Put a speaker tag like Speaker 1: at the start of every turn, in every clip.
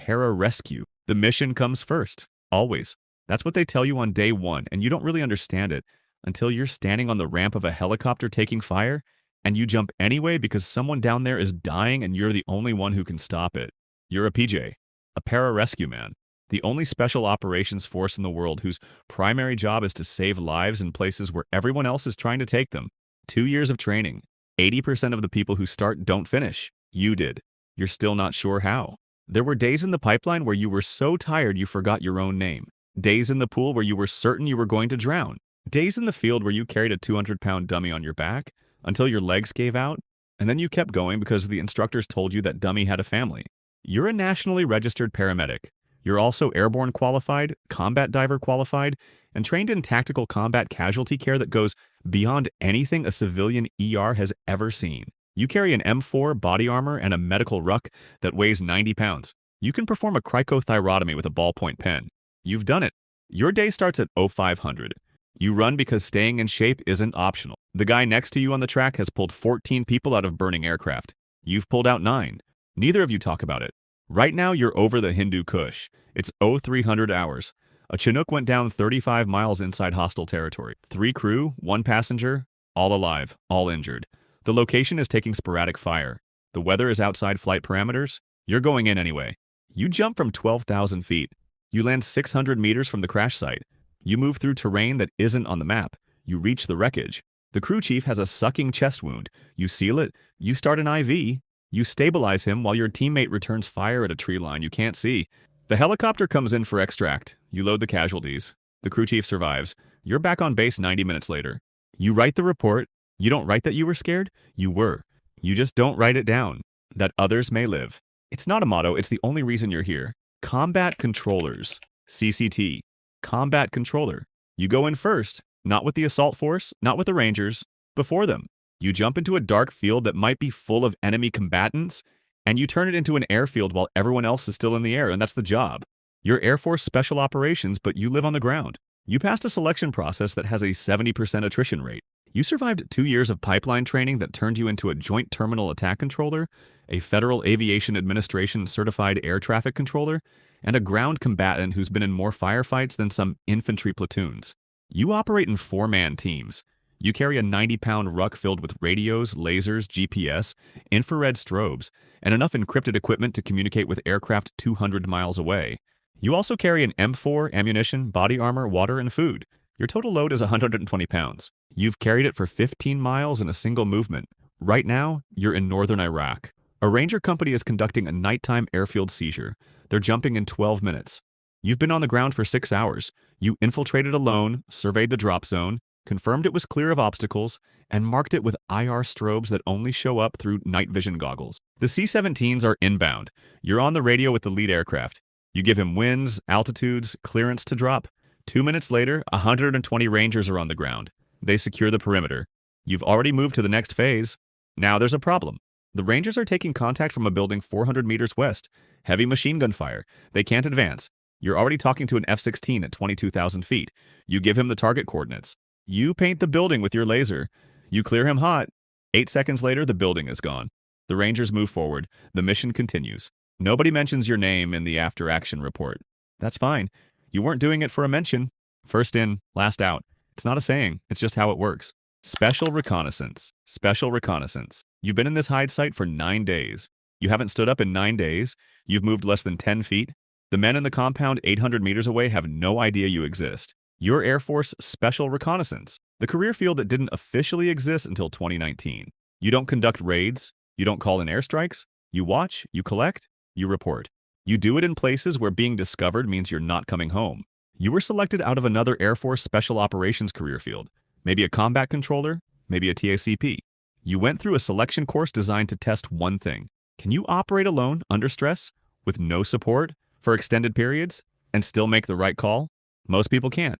Speaker 1: Pararescue. The mission comes first, always. That's what they tell you on day one, and you don't really understand it until you're standing on the ramp of a helicopter taking fire, and you jump anyway because someone down there is dying and you're the only one who can stop it. You're a PJ, a pararescue man, the only special operations force in the world whose primary job is to save lives in places where everyone else is trying to take them. 2 years of training. 80% of the people who start don't finish. You did. You're still not sure how. There were days in the pipeline where you were so tired you forgot your own name. Days in the pool where you were certain you were going to drown. Days in the field where you carried a 200-pound dummy on your back until your legs gave out, and then you kept going because the instructors told you that dummy had a family. You're a nationally registered paramedic. You're also airborne qualified, combat diver qualified, and trained in tactical combat casualty care that goes beyond anything a civilian ER has ever seen. You carry an M4 body armor and a medical ruck that weighs 90 pounds. You can perform a cricothyrotomy with a ballpoint pen. You've done it. Your day starts at 0500. You run because staying in shape isn't optional. The guy next to you on the track has pulled 14 people out of burning aircraft. You've pulled out 9. Neither of you talk about it. Right now, you're over the Hindu Kush. It's 0300 hours. A Chinook went down 35 miles inside hostile territory. 3 crew, 1 passenger, all alive, all injured. The location is taking sporadic fire. The weather is outside flight parameters. You're going in anyway. You jump from 12,000 feet. You land 600 meters from the crash site. You move through terrain that isn't on the map. You reach the wreckage. The crew chief has a sucking chest wound. You seal it. You start an IV. You stabilize him while your teammate returns fire at a tree line you can't see. The helicopter comes in for extract. You load the casualties. The crew chief survives. You're back on base 90 minutes later. You write the report. You don't write that you were scared. You were. You just don't write it down. That others may live. It's not a motto. It's the only reason you're here. Combat controllers. CCT. Combat controller. You go in first. Not with the assault force. Not with the Rangers. Before them. You jump into a dark field that might be full of enemy combatants, and you turn it into an airfield while everyone else is still in the air, and that's the job. You're Air Force Special Operations, but you live on the ground. You passed a selection process that has a 70% attrition rate. You survived 2 years of pipeline training that turned you into a Joint Terminal Attack Controller, a Federal Aviation Administration Certified Air Traffic Controller, and a ground combatant who's been in more firefights than some infantry platoons. You operate in 4-man teams. You carry a 90-pound ruck filled with radios, lasers, GPS, infrared strobes, and enough encrypted equipment to communicate with aircraft 200 miles away. You also carry an M4, ammunition, body armor, water, and food. Your total load is 120 pounds. You've carried it for 15 miles in a single movement. Right now, you're in northern Iraq. A ranger company is conducting a nighttime airfield seizure. They're jumping in 12 minutes. You've been on the ground for 6 hours. You infiltrated alone, surveyed the drop zone, confirmed it was clear of obstacles, and marked it with IR strobes that only show up through night vision goggles. The C-17s are inbound. You're on the radio with the lead aircraft. You give him winds, altitudes, clearance to drop. 2 minutes later, 120 Rangers are on the ground. They secure the perimeter. You've already moved to the next phase. Now there's a problem. The Rangers are taking contact from a building 400 meters west. Heavy machine gun fire. They can't advance. You're already talking to an F-16 at 22,000 feet. You give him the target coordinates. You paint the building with your laser. You clear him hot. 8 seconds later, the building is gone. The Rangers move forward. The mission continues. Nobody mentions your name in the after-action report. That's fine. You weren't doing it for a mention. First in, last out. It's not a saying. It's just how it works. Special reconnaissance. Special reconnaissance. You've been in this hide site for 9 days. You haven't stood up in 9 days. You've moved less than 10 feet. The men in the compound 800 meters away have no idea you exist. You're Air Force Special Reconnaissance, the career field that didn't officially exist until 2019. You don't conduct raids. You don't call in airstrikes. You watch, you collect, you report. You do it in places where being discovered means you're not coming home. You were selected out of another Air Force Special Operations career field, maybe a combat controller, maybe a TACP. You went through a selection course designed to test one thing. Can you operate alone under stress, with no support, for extended periods, and still make the right call? Most people can't.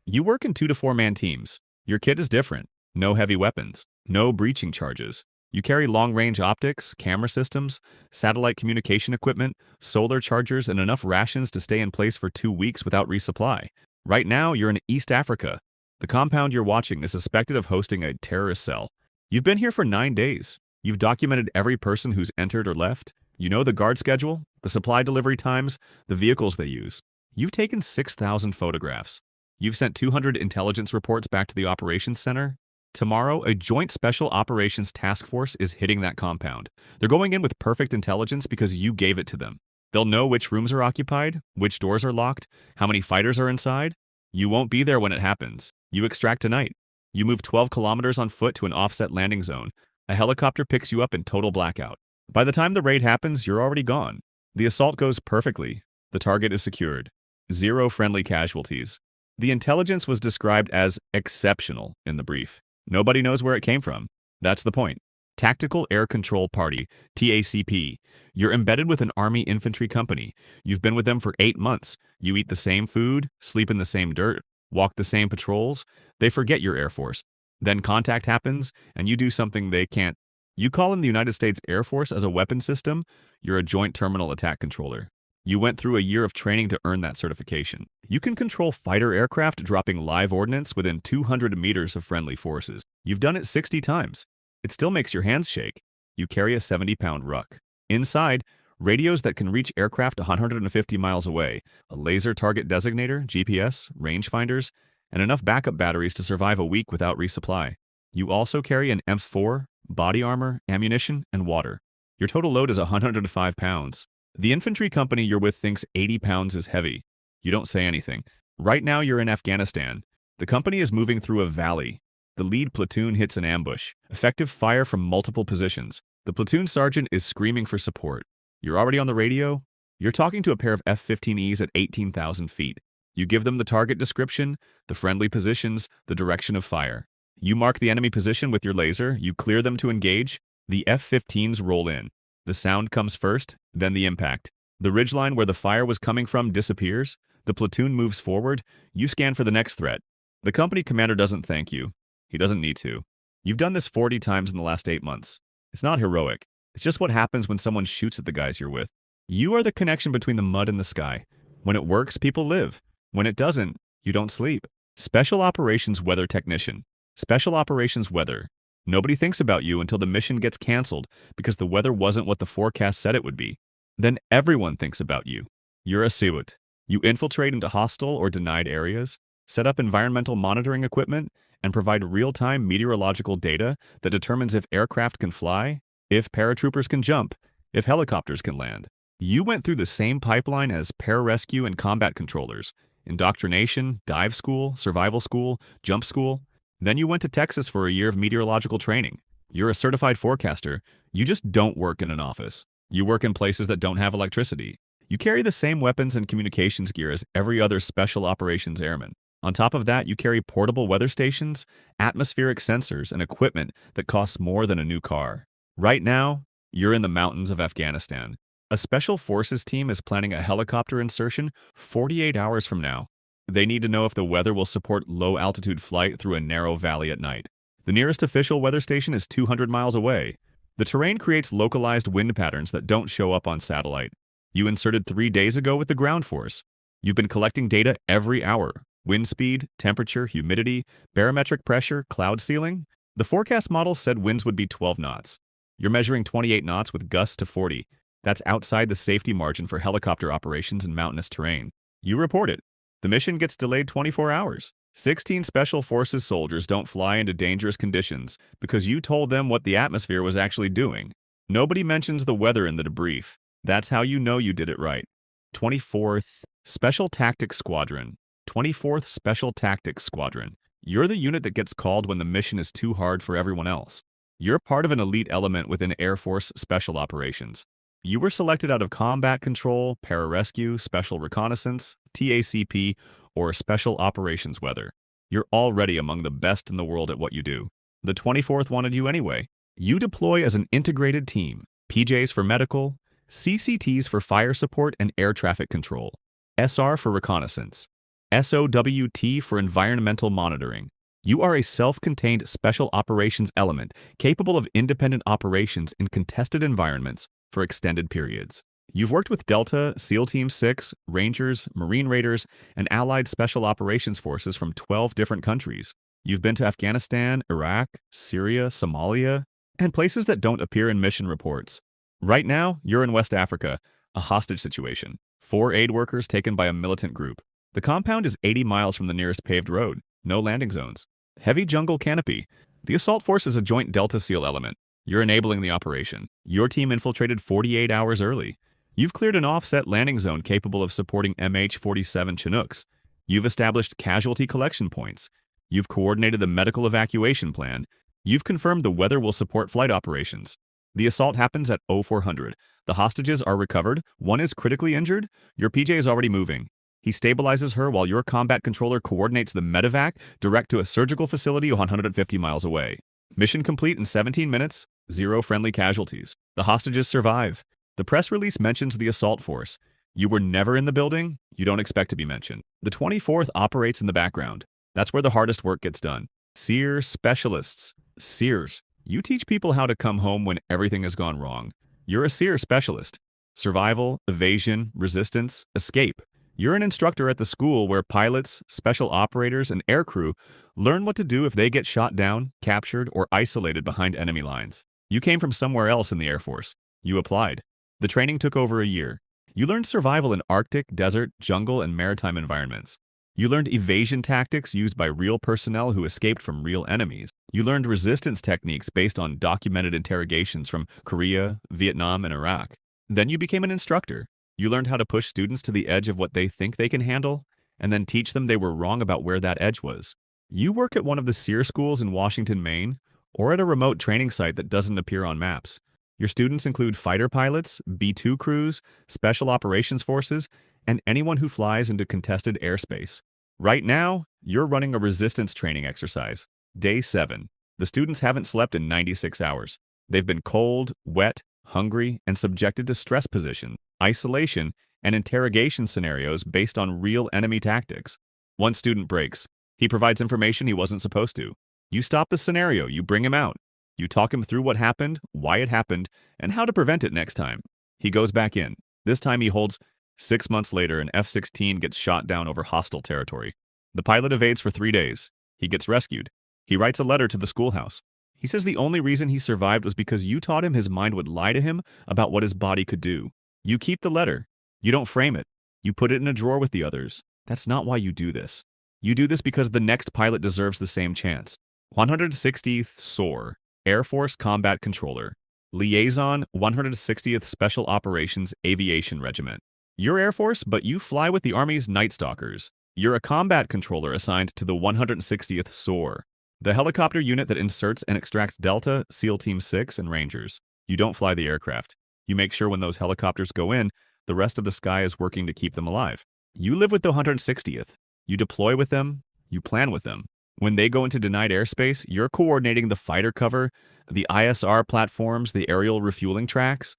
Speaker 1: You work in 2 to 4 man teams. Your kit is different. No heavy weapons. No breaching charges. You carry long-range optics, camera systems, satellite communication equipment, solar chargers, and enough rations to stay in place for 2 weeks without resupply. Right now, you're in East Africa. The compound you're watching is suspected of hosting a terrorist cell. You've been here for 9 days. You've documented every person who's entered or left. You know the guard schedule, the supply delivery times, the vehicles they use. You've taken 6,000 photographs. You've sent 200 intelligence reports back to the operations center. Tomorrow, a joint special operations task force is hitting that compound. They're going in with perfect intelligence because you gave it to them. They'll know which rooms are occupied, which doors are locked, how many fighters are inside. You won't be there when it happens. You extract tonight. You move 12 kilometers on foot to an offset landing zone. A helicopter picks you up in total blackout. By the time the raid happens, you're already gone. The assault goes perfectly. The target is secured. 0 friendly casualties. The intelligence was described as exceptional in the brief. Nobody knows where it came from. That's the point. Tactical Air Control Party, TACP. You're embedded with an Army infantry company. You've been with them for 8 months. You eat the same food, sleep in the same dirt, walk the same patrols. They forget your Air Force. Then contact happens, and you do something they can't. You call in the United States Air Force as a weapon system. You're a Joint Terminal Attack Controller. You went through a year of training to earn that certification. You can control fighter aircraft dropping live ordnance within 200 meters of friendly forces. You've done it 60 times. It still makes your hands shake. You carry a 70-pound ruck. Inside, radios that can reach aircraft 150 miles away, a laser target designator, GPS, rangefinders, and enough backup batteries to survive a week without resupply. You also carry an EMS-4, body armor, ammunition, and water. Your total load is 105 pounds. The infantry company you're with thinks 80 pounds is heavy. You don't say anything. Right now you're in Afghanistan. The company is moving through a valley. The lead platoon hits an ambush. Effective fire from multiple positions. The platoon sergeant is screaming for support. You're already on the radio. You're talking to a pair of F-15Es at 18,000 feet. You give them the target description, the friendly positions, the direction of fire. You mark the enemy position with your laser. You clear them to engage. The F-15s roll in. The sound comes first, then the impact. The ridgeline where the fire was coming from disappears. The platoon moves forward. You scan for the next threat. The company commander doesn't thank you. He doesn't need to. You've done this 40 times in the last 8 months. It's not heroic. It's just what happens when someone shoots at the guys you're with. You are the connection between the mud and the sky. When it works, people live. When it doesn't, you don't sleep. Special Operations Weather Technician. Special Operations Weather. Nobody thinks about you until the mission gets canceled because the weather wasn't what the forecast said it would be. Then everyone thinks about you. You're a SERE. You infiltrate into hostile or denied areas, set up environmental monitoring equipment, and provide real-time meteorological data that determines if aircraft can fly, if paratroopers can jump, if helicopters can land. You went through the same pipeline as pararescue and combat controllers, indoctrination, dive school, survival school, jump school. Then you went to Texas for a year of meteorological training. You're a certified forecaster. You just don't work in an office. You work in places that don't have electricity. You carry the same weapons and communications gear as every other Special Operations Airman. On top of that, you carry portable weather stations, atmospheric sensors, and equipment that costs more than a new car. Right now, you're in the mountains of Afghanistan. A Special Forces team is planning a helicopter insertion 48 hours from now. They need to know if the weather will support low-altitude flight through a narrow valley at night. The nearest official weather station is 200 miles away. The terrain creates localized wind patterns that don't show up on satellite. You inserted 3 days ago with the ground force. You've been collecting data every hour. Wind speed, temperature, humidity, barometric pressure, cloud ceiling. The forecast model said winds would be 12 knots. You're measuring 28 knots with gusts to 40. That's outside the safety margin for helicopter operations in mountainous terrain. You report it. The mission gets delayed 24 hours. 16 Special Forces soldiers don't fly into dangerous conditions because you told them what the atmosphere was actually doing. Nobody mentions the weather in the debrief. That's how you know you did it right. 24th Special Tactics Squadron. 24th Special Tactics Squadron. You're the unit that gets called when the mission is too hard for everyone else. You're part of an elite element within Air Force Special Operations. You were selected out of Combat Control, Pararescue, Special Reconnaissance, TACP, or Special Operations Weather. You're already among the best in the world at what you do. The 24th wanted you anyway. You deploy as an integrated team. PJs for medical, CCTs for fire support and air traffic control, SR for reconnaissance, SOWT for environmental monitoring. You are a self-contained special operations element capable of independent operations in contested environments for extended periods. You've worked with Delta, SEAL Team 6, Rangers, Marine Raiders, and allied special operations forces from 12 different countries. You've been to Afghanistan, Iraq, Syria, Somalia, and places that don't appear in mission reports. Right now, you're in West Africa, A hostage situation. 4 aid workers taken by a militant group. The compound is 80 miles from the nearest paved road. No landing zones. Heavy jungle canopy. The assault force is a joint Delta SEAL element. You're enabling the operation. Your team infiltrated 48 hours early. You've cleared an offset landing zone capable of supporting MH-47 Chinooks. You've established casualty collection points. You've coordinated the medical evacuation plan. You've confirmed the weather will support flight operations. The assault happens at 0400. The hostages are recovered. One is critically injured. Your PJ is already moving. He stabilizes her while your combat controller coordinates the medevac direct to a surgical facility 150 miles away. Mission complete in 17 minutes. 0 friendly casualties. The hostages survive. The press release mentions the assault force. You were never in the building. You don't expect to be mentioned. The 24th operates in the background. That's where the hardest work gets done. SERE specialists. SEREs. You teach people how to come home when everything has gone wrong. You're a SERE specialist. Survival, evasion, resistance, escape. You're an instructor at the school where pilots, special operators, and aircrew learn what to do if they get shot down, captured, or isolated behind enemy lines. You came from somewhere else in the Air Force. You applied. The training took over a year. You learned survival in Arctic, desert, jungle, and maritime environments. You learned evasion tactics used by real personnel who escaped from real enemies. You learned resistance techniques based on documented interrogations from Korea, Vietnam, and Iraq. Then you became an instructor. You learned how to push students to the edge of what they think they can handle, and then teach them they were wrong about where that edge was. You work at one of the SERE schools in Washington, Maine, or at a remote training site that doesn't appear on maps. Your students include fighter pilots, B-2 crews, special operations forces, and anyone who flies into contested airspace. Right now, you're running a resistance training exercise. Day 7. The students haven't slept in 96 hours. They've been cold, wet, hungry, and subjected to stress position, isolation, and interrogation scenarios based on real enemy tactics. One student breaks. He provides information he wasn't supposed to. You stop the scenario, you bring him out. You talk him through what happened, why it happened, and how to prevent it next time. He goes back in. This time he holds. 6 months later, an F-16 gets shot down over hostile territory. The pilot evades for 3 days. He gets rescued. He writes a letter to the schoolhouse. He says the only reason he survived was because you taught him his mind would lie to him about what his body could do. You keep the letter. You don't frame it. You put it in a drawer with the others. That's not why you do this. You do this because the next pilot deserves the same chance. 160th SOAR, Air Force Combat Controller. Liaison 160th Special Operations Aviation Regiment. You're Air Force, but you fly with the Army's Night Stalkers. You're a combat controller assigned to the 160th SOAR, the helicopter unit that inserts and extracts Delta, SEAL Team 6, and Rangers. You don't fly the aircraft. You make sure when those helicopters go in, the rest of the sky is working to keep them alive. You live with the 160th. You deploy with them. You plan with them. When they go into denied airspace, you're coordinating the fighter cover, the ISR platforms, the aerial refueling tracks.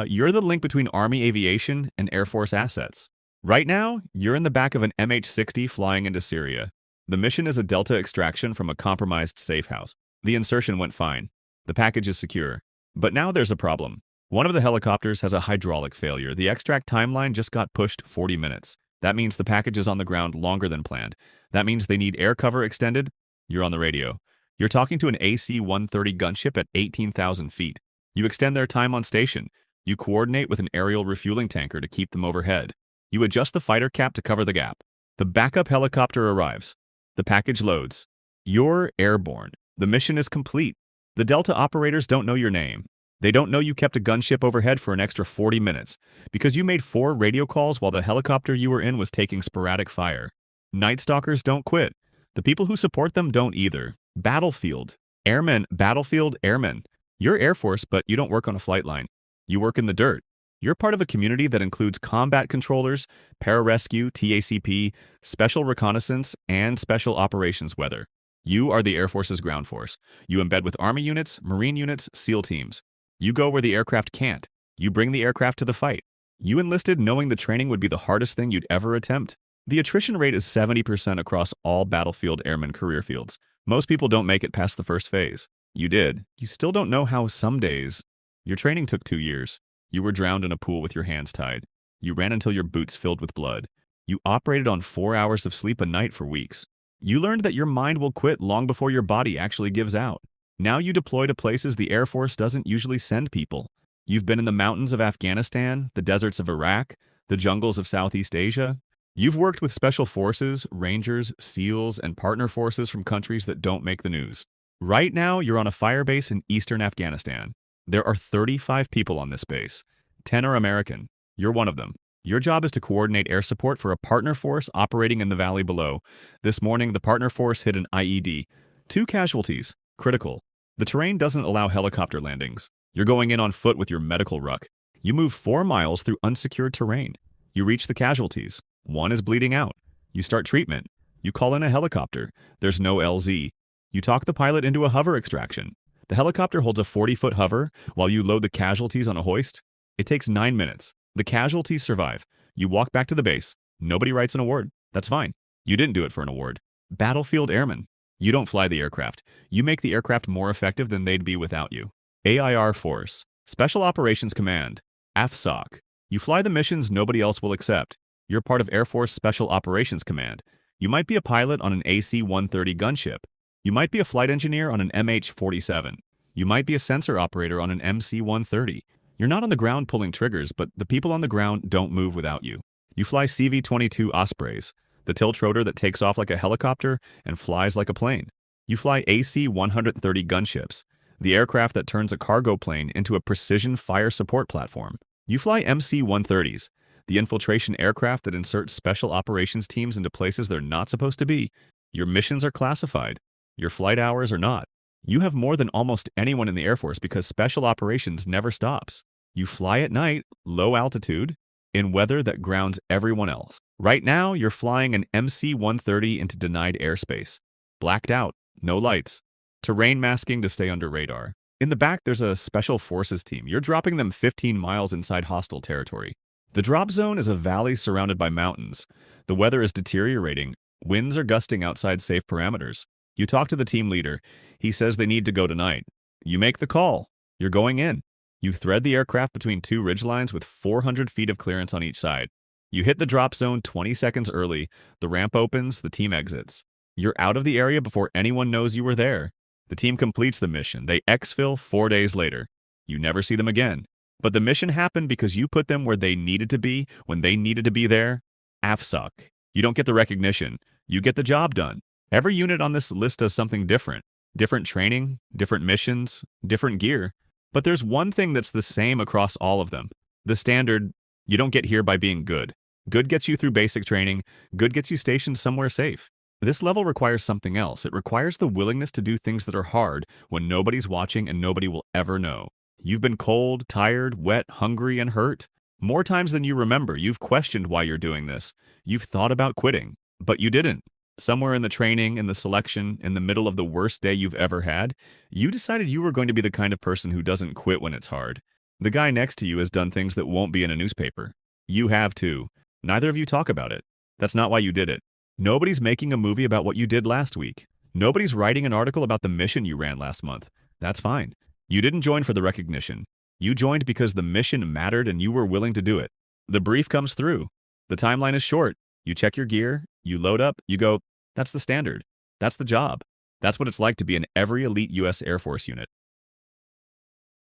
Speaker 1: You're the link between Army aviation and Air Force assets. Right now, you're in the back of an MH-60 flying into Syria. The mission is a Delta extraction from a compromised safe house. The insertion went fine. The package is secure. But now there's a problem. One of the helicopters has a hydraulic failure. The extract timeline just got pushed 40 minutes. That means the package is on the ground longer than planned. That means they need air cover extended. You're on the radio. You're talking to an AC-130 gunship at 18,000 feet. You extend their time on station. You coordinate with an aerial refueling tanker to keep them overhead. You adjust the fighter cap to cover the gap. The backup helicopter arrives. The package loads. You're airborne. The mission is complete. The Delta operators don't know your name. They don't know you kept a gunship overhead for an extra 40 minutes because you made 4 radio calls while the helicopter you were in was taking sporadic fire. Night Stalkers don't quit. The people who support them don't either. Battlefield. Airmen. Battlefield. Airmen. You're Air Force, but you don't work on a flight line. You work in the dirt. You're part of a community that includes combat controllers, pararescue, TACP, special reconnaissance, and special operations weather. You are the Air Force's ground force. You embed with Army units, Marine units, SEAL teams. You go where the aircraft can't. You bring the aircraft to the fight. You enlisted knowing the training would be the hardest thing you'd ever attempt. The attrition rate is 70% across all battlefield airmen career fields. Most people don't make it past the first phase. You did. You still don't know how some days. Your training took 2 years. You were drowned in a pool with your hands tied. You ran until your boots filled with blood. You operated on 4 hours of sleep a night for weeks. You learned that your mind will quit long before your body actually gives out. Now you deploy to places the Air Force doesn't usually send people. You've been in the mountains of Afghanistan, the deserts of Iraq, the jungles of Southeast Asia. You've worked with special forces, rangers, SEALs, and partner forces from countries that don't make the news. Right now, you're on a fire base in eastern Afghanistan. There are 35 people on this base. 10 are American. You're one of them. Your job is to coordinate air support for a partner force operating in the valley below. This morning, the partner force hit an IED. 2 casualties. Critical. The terrain doesn't allow helicopter landings. You're going in on foot with your medical ruck. You move 4 miles through unsecured terrain. You reach the casualties. 1 is bleeding out. You start treatment. You call in a helicopter. There's no LZ. You talk the pilot into a hover extraction. The helicopter holds a 40-foot hover while you load the casualties on a hoist. It takes 9 minutes. The casualties survive. You walk back to the base. Nobody writes an award. That's fine. You didn't do it for an award. Battlefield Airmen. You don't fly the aircraft. You make the aircraft more effective than they'd be without you. AIR Force. Special Operations Command. AFSOC. You fly the missions nobody else will accept. You're part of Air Force Special Operations Command. You might be a pilot on an AC-130 gunship. You might be a flight engineer on an MH-47. You might be a sensor operator on an MC-130. You're not on the ground pulling triggers, but the people on the ground don't move without you. You fly CV-22 Ospreys, the tilt rotor that takes off like a helicopter and flies like a plane. You fly AC-130 gunships, the aircraft that turns a cargo plane into a precision fire support platform. You fly MC-130s, the infiltration aircraft that inserts special operations teams into places they're not supposed to be. Your missions are classified. Your flight hours are not. You have more than almost anyone in the Air Force because special operations never stops. You fly at night, low altitude, in weather that grounds everyone else. Right now, you're flying an MC-130 into denied airspace. Blacked out, no lights. Terrain masking to stay under radar. In the back, there's a special forces team. You're dropping them 15 miles inside hostile territory. The drop zone is a valley surrounded by mountains. The weather is deteriorating. Winds are gusting outside safe parameters. You talk to the team leader. He says they need to go tonight. You make the call. You're going in. You thread the aircraft between 2 ridgelines with 400 feet of clearance on each side. You hit the drop zone 20 seconds early. The ramp opens, the team exits. You're out of the area before anyone knows you were there. The team completes the mission. They exfil 4 days later. You never see them again. But the mission happened because you put them where they needed to be when they needed to be there. AFSOC. You don't get the recognition. You get the job done. Every unit on this list does something different. Different training, different missions, different gear. But there's one thing that's the same across all of them. The standard, you don't get here by being good. Good gets you through basic training. Good gets you stationed somewhere safe. This level requires something else. It requires the willingness to do things that are hard when nobody's watching and nobody will ever know. You've been cold, tired, wet, hungry, and hurt. More times than you remember, you've questioned why you're doing this. You've thought about quitting, but you didn't. Somewhere in the training, in the selection, in the middle of the worst day you've ever had, you decided you were going to be the kind of person who doesn't quit when it's hard. The guy next to you has done things that won't be in a newspaper. You have too. Neither of you talk about it. That's not why you did it. Nobody's making a movie about what you did last week. Nobody's writing an article about the mission you ran last month. That's fine. You didn't join for the recognition. You joined because the mission mattered and you were willing to do it. The brief comes through. The timeline is short. You check your gear, you load up, you go, that's the standard. That's the job. That's what it's like to be in every elite U.S. Air Force unit.